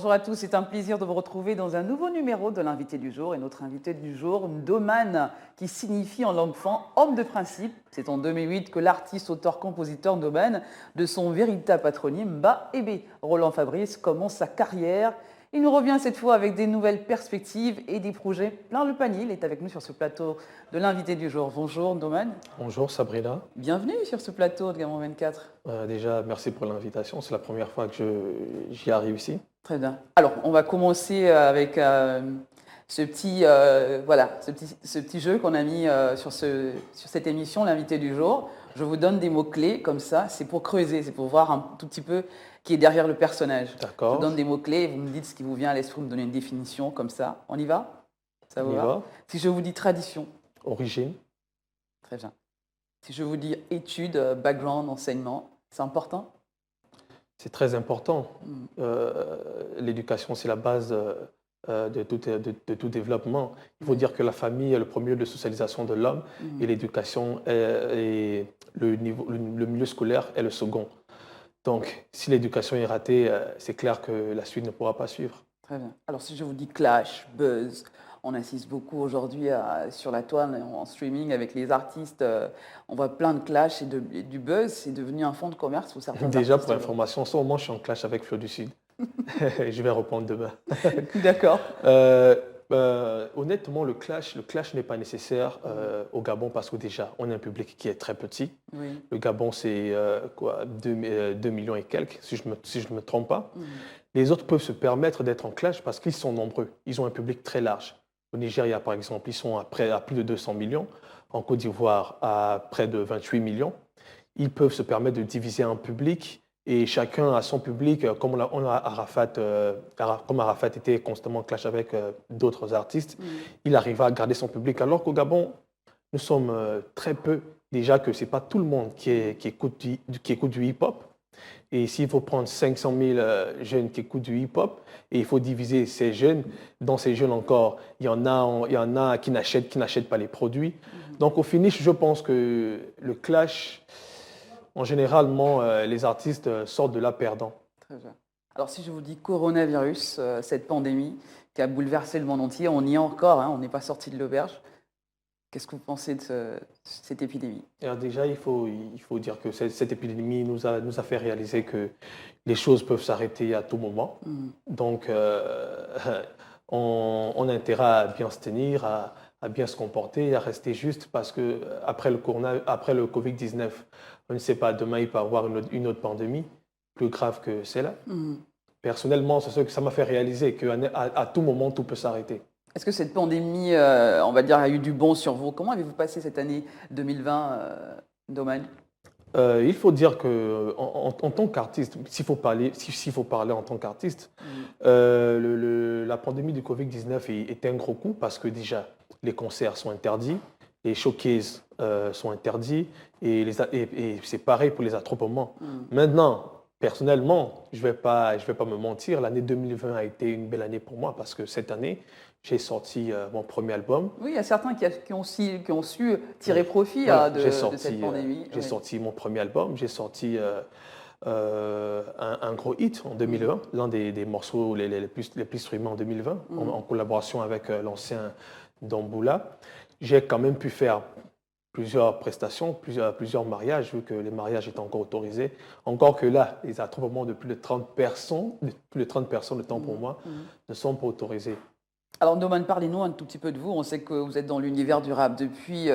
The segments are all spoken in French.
Bonjour à tous, c'est un plaisir de vous retrouver dans un nouveau numéro de l'invité du jour. Et notre invité du jour, Ndoman, qui signifie en langue fan homme de principe. C'est en 2008 que l'artiste, auteur, compositeur Ndoman, de son véritable patronyme, Ba Ebe Roland Fabrice, commence sa carrière. Il nous revient cette fois avec des nouvelles perspectives et des projets plein le panier. Il est avec nous sur ce plateau de l'invité du jour. Bonjour Ndoman. Bonjour Sabrina. Bienvenue sur ce plateau de Gamin 24. Déjà, merci pour l'invitation. C'est la première fois que j'y arrive ici. Très bien. Alors, on va commencer avec ce petit jeu qu'on a mis sur cette émission, l'invité du jour. Je vous donne des mots-clés comme ça, c'est pour creuser, c'est pour voir un tout petit peu qui est derrière le personnage. Je vous D'accord. donne des mots-clés et vous me dites ce qui vous vient à l'esprit, vous me donnez une définition comme ça. On y va? Ça On vous y va? va. Si je vous dis tradition, Origine, très bien. Si je vous dis études, background, enseignement, c'est important? c'est très important. Hmm. L'éducation, c'est la base de tout développement. Il faut dire que la famille est le premier lieu de socialisation de l'homme et l'éducation est le milieu scolaire est le second. Donc, si l'éducation est ratée, c'est clair que la suite ne pourra pas suivre. Très bien. Alors, si je vous dis clash, buzz, on assiste beaucoup aujourd'hui sur la toile, en streaming avec les artistes. On voit plein de clash et du buzz. C'est devenu un fonds de commerce pour certains Déjà, artistes pour aujourd'hui. information, en ce moment, je suis en clash avec Flo du Sud. Je vais répondre demain. D'accord. Honnêtement, le clash n'est pas nécessaire au Gabon parce que déjà, on a un public qui est très petit. Oui. Le Gabon, c'est 2 millions et quelques, si je ne me trompe pas. Les autres peuvent se permettre d'être en clash parce qu'ils sont nombreux. Ils ont un public très large. Au Nigeria, par exemple, ils sont à plus de 200 millions. En Côte d'Ivoire, à près de 28 millions. Ils peuvent se permettre de diviser un public et chacun a son public, comme Arafat était constamment en clash avec d'autres artistes, il arriva à garder son public. Alors qu'au Gabon, nous sommes très peu. Déjà que ce n'est pas tout le monde qui écoute du hip-hop. Et s'il faut prendre 500 000 jeunes qui écoutent du hip-hop, et il faut diviser ces jeunes, dans ces jeunes encore, il y en a qui n'achètent pas les produits. Donc au finish, je pense que le clash, en généralement, les artistes sortent de là perdants. Très bien. Alors, si je vous dis coronavirus, cette pandémie qui a bouleversé le monde entier, on y est encore, hein, on n'est pas sorti de l'auberge. Qu'est-ce que vous pensez de cette épidémie? Alors déjà, il faut dire que cette épidémie nous a fait réaliser que les choses peuvent s'arrêter à tout moment. Donc, on a intérêt à bien se tenir, à bien se comporter, à rester juste parce que après le Covid-19, on ne sait pas, demain il peut y avoir une autre pandémie plus grave que celle-là. Personnellement, c'est ce que ça m'a fait réaliser qu'à tout moment, tout peut s'arrêter. Est-ce que cette pandémie, on va dire, a eu du bon sur vous? Comment avez-vous passé cette année 2020, Ndoman? Il faut dire qu'en tant qu'artiste, s'il faut parler en tant qu'artiste, la pandémie du Covid-19 est un gros coup parce que déjà, les concerts sont interdits, les showcases sont interdits et c'est pareil pour les attroupements. Maintenant, personnellement, je vais pas me mentir, l'année 2020 a été une belle année pour moi parce que cette année, j'ai sorti mon premier album. Oui, il y a certains qui ont su tirer profit Voilà, de cette pandémie. j'ai sorti mon premier album, j'ai sorti un gros hit en 2020, l'un des morceaux les plus streamés en 2020, en collaboration avec l'ancien Damboula. J'ai quand même pu faire plusieurs prestations, plusieurs mariages, vu que les mariages étaient encore autorisés. Encore que là, les attroupements de plus de 30 personnes, le temps pour moi, ne sont pas autorisés. Alors, Ndoman, parlez-nous un tout petit peu de vous. On sait que vous êtes dans l'univers du rap depuis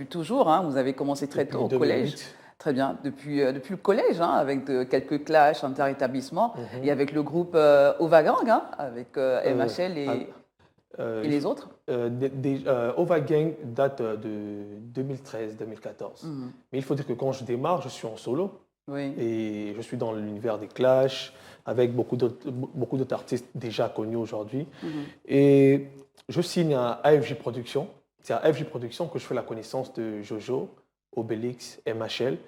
toujours, hein. Vous avez commencé très tôt au collège. Très bien, depuis le collège, hein, avec quelques clashs, inter-établissements, et avec le groupe Ovagang, hein, avec MHL et les autres. Ovagang date de 2013-2014. Mais il faut dire que quand je démarre, je suis en solo. Oui. Et je suis dans l'univers des clashs, avec beaucoup d'autres artistes déjà connus aujourd'hui. Et je signe à AFJ Productions. C'est à AFJ Productions que je fais la connaissance de Jojo, Obélix, MHL.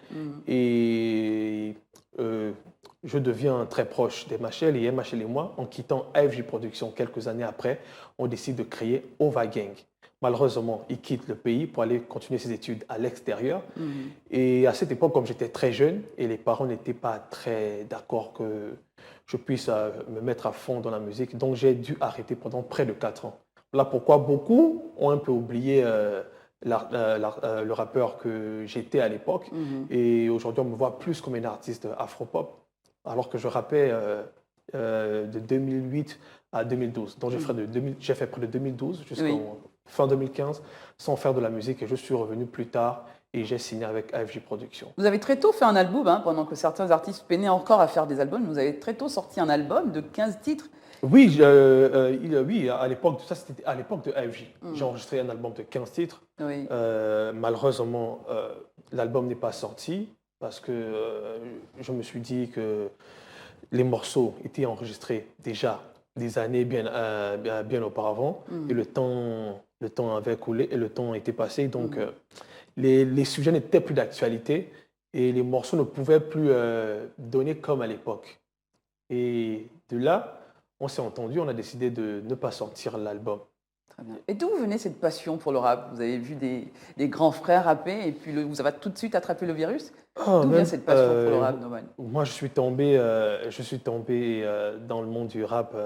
Et je deviens très proche d'MHL et MHL et moi, en quittant AFJ Productions quelques années après, on décide de créer Ovagang. malheureusement, il quitte le pays pour aller continuer ses études à l'extérieur. Mhm. Et à cette époque, comme j'étais très jeune et les parents n'étaient pas très d'accord que je puisse me mettre à fond dans la musique, donc j'ai dû arrêter pendant près de 4 ans. Voilà pourquoi beaucoup ont un peu oublié le rappeur que j'étais à l'époque. Mhm. Et aujourd'hui, on me voit plus comme un artiste afro-pop, alors que je rappais de 2008 à 2012. Donc j'ai fait près de 2012 jusqu'en Oui. fin 2015 sans faire de la musique et je suis revenu plus tard et j'ai signé avec AFJ Productions. Vous avez très tôt fait un album, hein, pendant que certains artistes peinaient encore à faire des albums. Vous avez très tôt sorti un album de 15 titres. Oui, oui, à l'époque, ça c'était à l'époque de AFJ. J'ai enregistré un album de 15 titres. Oui. Malheureusement, l'album n'est pas sorti parce que je me suis dit que les morceaux étaient enregistrés déjà des années bien auparavant et le temps avait coulé et le temps était passé. Donc, les sujets n'étaient plus d'actualité et les morceaux ne pouvaient plus donner comme à l'époque. Et de là, on s'est entendu, on a décidé de ne pas sortir l'album. Très bien. Et d'où venait cette passion pour le rap? Vous avez vu des grands frères rapper et puis vous avez tout de suite attrapé le virus? Ah, D'où vient même, cette passion pour le rap, Noman? moi, je suis tombé dans le monde du rap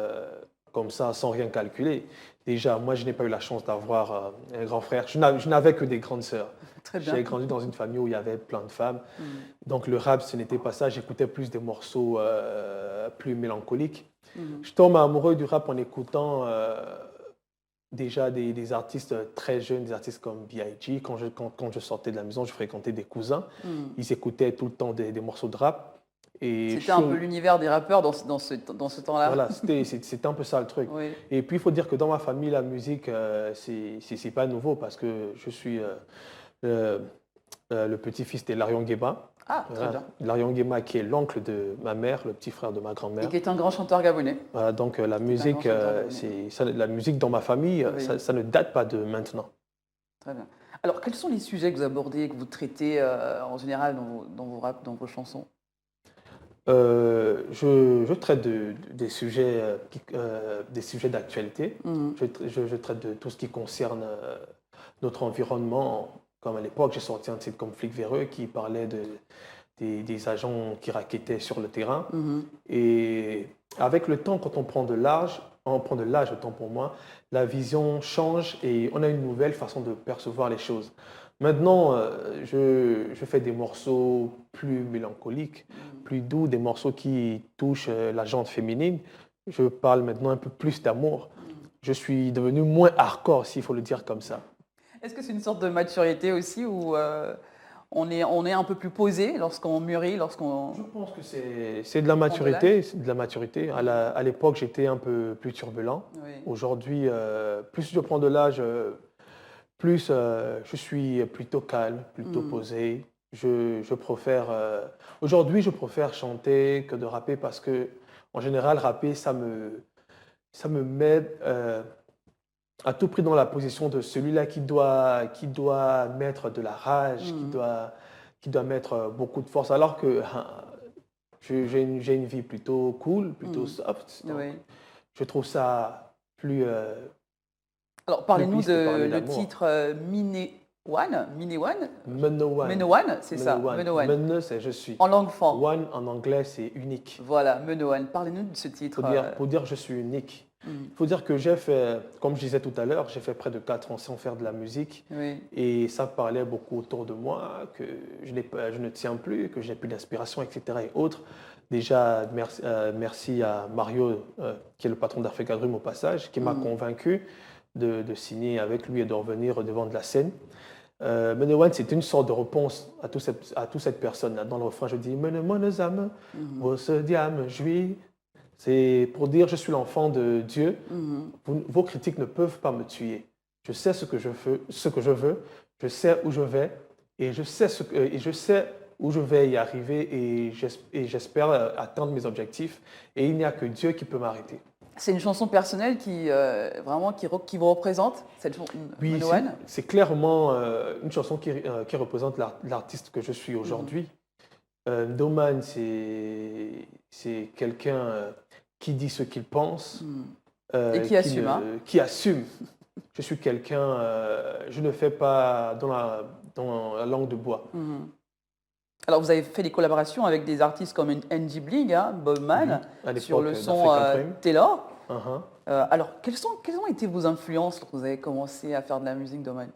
comme ça, sans rien calculer. Déjà, moi, je n'ai pas eu la chance d'avoir un grand frère. Je n'avais que des grandes sœurs. Très bien. J'ai grandi dans une famille où il y avait plein de femmes. Donc, le rap, ce n'était pas ça. J'écoutais plus des morceaux plus mélancoliques. Je tombe amoureux du rap en écoutant déjà des artistes très jeunes, des artistes comme B.I.G. Quand je sortais de la maison, je fréquentais des cousins. Ils écoutaient tout le temps des morceaux de rap. C'était un peu l'univers des rappeurs dans ce temps-là. Voilà, c'était un peu ça le truc. Oui. Et puis, il faut dire que dans ma famille, la musique, c'est pas nouveau parce que je suis le petit-fils d'Ilarion Guéba. Ah, très bien. Ilarion Guéba qui est l'oncle de ma mère, le petit frère de ma grand-mère. Et qui est un grand chanteur gabonais. Voilà, donc la musique, la musique dans ma famille, Oui. ça ne date pas de maintenant. Très bien. Alors, quels sont les sujets que vous abordez, que vous traitez en général dans vos raps, dans vos chansons? Je traite des sujets d'actualité. Je traite de tout ce qui concerne notre environnement. Comme à l'époque, j'ai sorti un titre comme Flic Véreux qui parlait des agents qui raquettaient sur le terrain. Et avec le temps, quand on prend de l'âge, autant pour moi, la vision change et on a une nouvelle façon de percevoir les choses. Maintenant, je fais des morceaux plus mélancoliques, plus doux, des morceaux qui touchent la gente féminine. Je parle maintenant un peu plus d'amour. Je suis devenu moins hardcore, s'il faut le dire comme ça. Est-ce que c'est une sorte de maturité aussi où on est un peu plus posé lorsqu'on mûrit, lorsqu'on... Je pense que c'est de la maturité. C'est de la maturité. À l'époque, j'étais un peu plus turbulent. Oui. Aujourd'hui, plus je prends de l'âge, plus je suis plutôt calme, plutôt posé. Aujourd'hui, je préfère chanter que de rapper parce que, en général, rapper, ça me met à tout prix dans la position de celui-là qui doit mettre de la rage, qui doit mettre beaucoup de force, alors que j'ai une vie plutôt cool, plutôt soft. Donc, Oui. je trouve ça plus... Alors, parlez-nous parler le d'amour. titre Mine One. Menowan. Menowan, c'est ça. Menowan. Menowan. Mene, c'est je suis. En langue fan. One en anglais, c'est unique. Voilà, Menowan. Parlez-nous de ce titre. Pour dire je suis unique. Il faut dire que j'ai fait, comme je disais tout à l'heure, j'ai fait près de 4 ans sans faire de la musique. Oui. Et ça parlait beaucoup autour de moi, que je ne tiens plus, que je n'ai plus d'inspiration, etc. et autres. Déjà, merci à Mario, qui est le patron d'Africa Dream au passage, qui m'a convaincu de signer avec lui et de revenir devant de la scène. Menowan, c'est une sorte de réponse à toute cette personne-là. Dans le refrain, je dis « Menemonezam, vos diam, juis ». C'est pour dire « Je suis l'enfant de Dieu, vos critiques ne peuvent pas me tuer. Je sais ce que je veux, je sais où je vais, et je sais où je vais y arriver, et j'espère atteindre mes objectifs, et il n'y a que Dieu qui peut m'arrêter. » C'est une chanson personnelle qui vous représente, cette chanson, Oui, Menowan. c'est clairement une chanson qui représente l'artiste que je suis aujourd'hui. Ndoman, c'est quelqu'un qui dit ce qu'il pense. Et qui assume. Qui assume. Je suis quelqu'un, je ne fais pas dans la langue de bois. Alors, vous avez fait des collaborations avec des artistes comme NG Bling, hein, Bob Man, À sur l'époque le son d'African Dream. Taylor. Uh-huh. Alors, quelles ont été vos influences lorsque vous avez commencé à faire de la musique, Doman?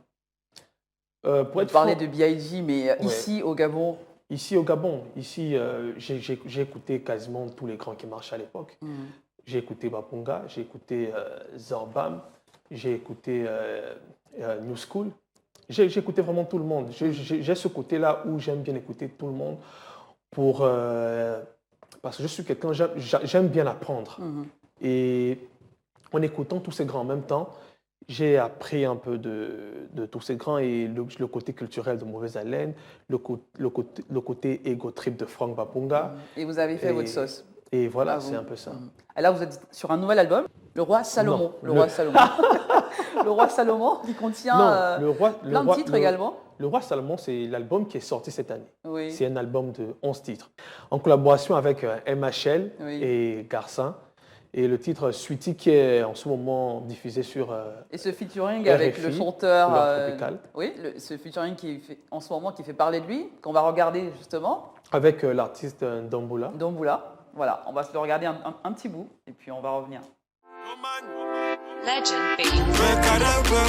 Pour Vous être parlez franc, de B.I.G, mais Ouais. ici, au Gabon. ici au Gabon, j'ai écouté quasiment tous les grands qui marchaient à l'époque. J'ai écouté Bapunga, j'ai écouté Zorbam, j'ai écouté New School. J'ai écouté vraiment tout le monde. J'ai ce côté-là où j'aime bien écouter tout le monde parce que je suis quelqu'un, j'aime bien apprendre. Et en écoutant tous ces grands en même temps, j'ai appris un peu de tous ces grands et le côté culturel de Mauvaise Haleine, le côté ego trip de Frank Bapunga. Et vous avez fait votre sauce. Et voilà, Ah, c'est vous. un peu ça. Et là, vous êtes sur un nouvel album, Le Roi Salomon. Non, Le Roi Salomon. Le Roi Salomon, qui contient plein de titres également. Le Roi Salomon, c'est l'album qui est sorti cette année. Oui. C'est un album de 11 titres, en collaboration avec MHL Oui. et Garcin. Et le titre Sweetie qui est en ce moment diffusé sur Et ce featuring RFI, avec le chanteur, Couleur Tropicale. oui, ce featuring en ce moment qui fait parler de lui, qu'on va regarder justement, avec l'artiste Ndombula. Domboula. Voilà, on va se le regarder un petit bout et puis on va revenir. Legend, baby.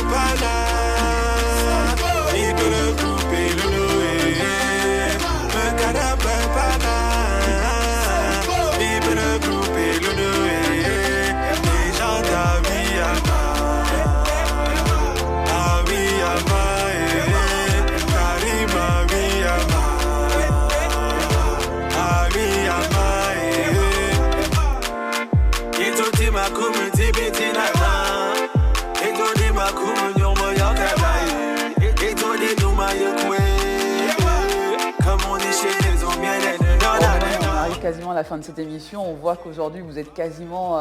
On arrive quasiment à la fin de cette émission. On voit qu'aujourd'hui vous êtes quasiment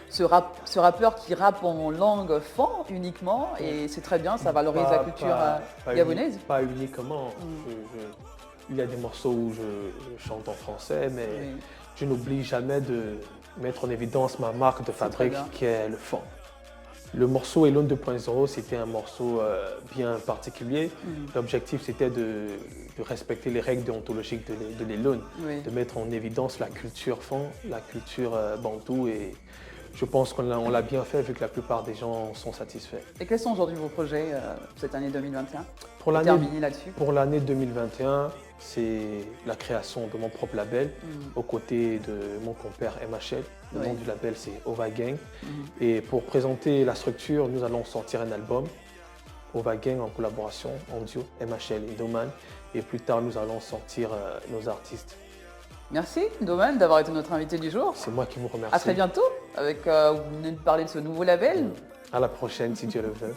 ce rappeur qui rappe en langue fan uniquement et c'est très bien, ça valorise la culture gabonaise. Pas uniquement. Il y a des morceaux où je chante en français, mais Oui. je n'oublie jamais de mettre en évidence ma marque de fabrique bien. qui est le fond. Le morceau Elone 2.0, c'était un morceau bien particulier. L'objectif, c'était de respecter les règles déontologiques de l'Elone, Oui. de mettre en évidence la culture fond, la culture bantou. Et je pense qu'on l'a bien fait vu que la plupart des gens sont satisfaits. Et quels sont aujourd'hui vos projets pour cette année 2021? Pour l'année Terminer là-dessus. Pour l'année 2021, c'est la création de mon propre label aux côtés de mon compère MHL. Le nom du label, c'est Ova Gang. Et pour présenter la structure, nous allons sortir un album, Ova Gang, en collaboration, en duo, MHL et Doman. Et plus tard, nous allons sortir nos artistes. Merci Doman d'avoir été notre invité du jour. C'est moi qui vous remercie. À très bientôt. Vous venez de parler de ce nouveau label. À la prochaine, si Dieu le veut.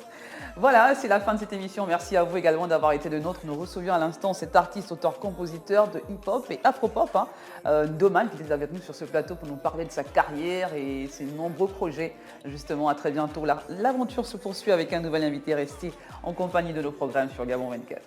Voilà, c'est la fin de cette émission. Merci à vous également d'avoir été de nôtres. Nous recevions à l'instant cet artiste, auteur, compositeur de hip-hop et afro-pop, Doman, qui était avec nous sur ce plateau pour nous parler de sa carrière et ses nombreux projets. Justement, à très bientôt. L'aventure se poursuit avec un nouvel invité. Restez en compagnie de nos programmes sur Gabon 24.